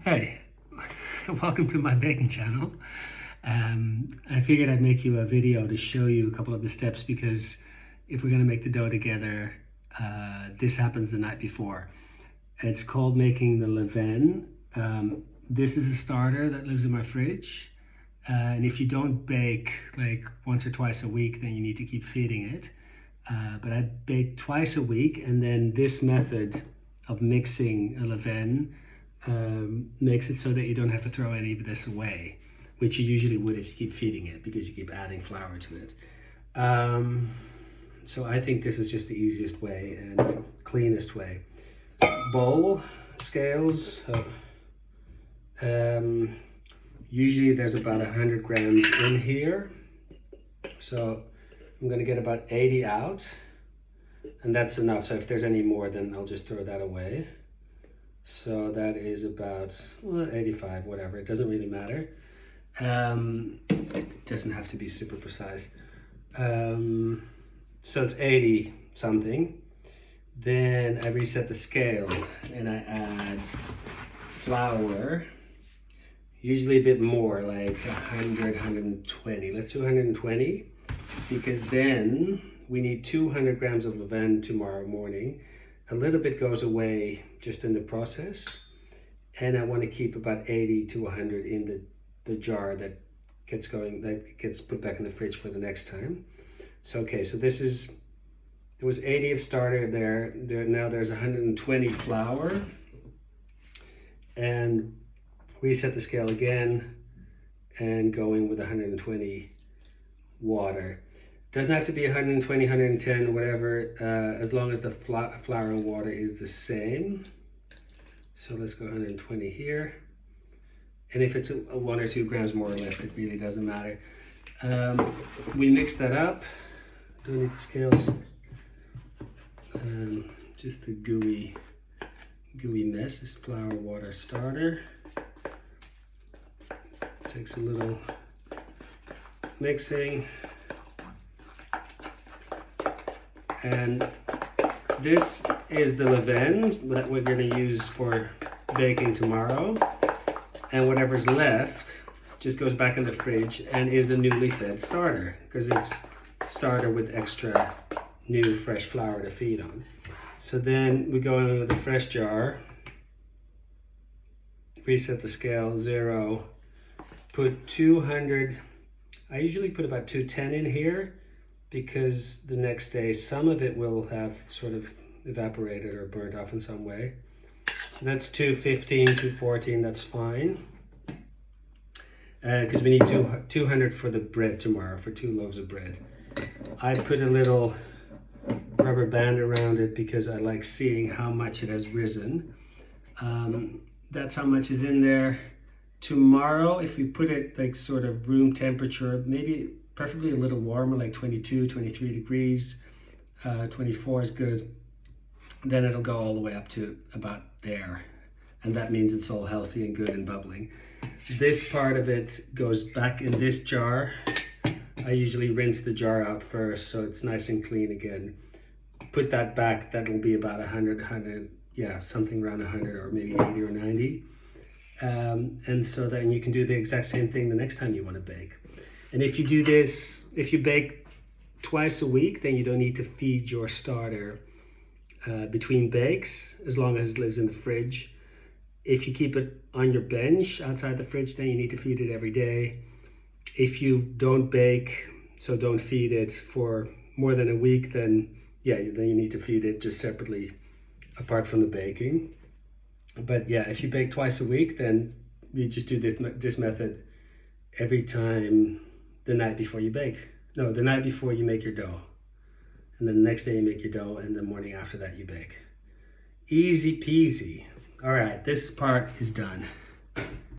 Hey, welcome to my baking channel. I figured I'd make you a video to show you a couple of the steps because if we're gonna make the dough together, this happens the night before. It's called making the levain. This is a starter that lives in my fridge. And if you don't bake like once or twice a week, then you need to keep feeding it. But I bake twice a week, and then this method of mixing a levain makes it so that you don't have to throw any of this away, which you usually would if you keep feeding it because you keep adding flour to it. So I think this is just the easiest way and cleanest way. Bowl, scales, usually there's about 100 grams in here. So I'm going to get about 80 out, and that's enough. So if there's any more, then I'll just throw that away. So that is about 85, whatever, it doesn't really matter. It doesn't have to be super precise. So it's 80 something. Then I reset the scale and I add flour, usually a bit more, like 100, 120. Let's do 120, because then we need 200 grams of levain tomorrow morning. A little bit goes away just in the process, and I want to keep about 80 to 100 in the jar that gets put back in the fridge for the next time. So okay, so there was 80 of starter there. Now there's 120 flour, and reset the scale again and going with 120 water. Doesn't have to be 120, 110, whatever, as long as the flour and water is the same. So let's go 120 here. And if it's a 1 or 2 grams more or less, it really doesn't matter. We mix that up. Don't need the scales. Just a gooey mess. This flour, water starter. Takes a little mixing. And this is the levain that we're going to use for baking tomorrow. And whatever's left just goes back in the fridge and is a newly fed starter, because it's starter with extra new fresh flour to feed on. So then we go in with a fresh jar, reset the scale, 0, put 200, I usually put about 210 in here, because the next day some of it will have sort of evaporated or burnt off in some way. So that's 215, 214, that's fine. Because we need 200 for the bread tomorrow, for 2 loaves of bread. I put a little rubber band around it because I like seeing how much it has risen. That's how much is in there. Tomorrow, if we put it like sort of room temperature, maybe preferably a little warmer, like 22, 23 degrees, 24 is good. Then it'll go all the way up to about there. And that means it's all healthy and good and bubbling. This part of it goes back in this jar. I usually rinse the jar out first so it's nice and clean again. Put that back, that'll be about 100, yeah, something around 100 or maybe 80 or 90. And so then you can do the exact same thing the next time you want to bake. And if you do this, if you bake twice a week, then you don't need to feed your starter between bakes, as long as it lives in the fridge. If you keep it on your bench outside the fridge, then you need to feed it every day. If you don't bake, so don't feed it for more than a week, then yeah, then you need to feed it just separately apart from the baking. But yeah, if you bake twice a week, then you just do this method every time the night before you bake. No, the night before you make your dough. And then the next day you make your dough, and the morning after that you bake. Easy peasy. All right, this part is done.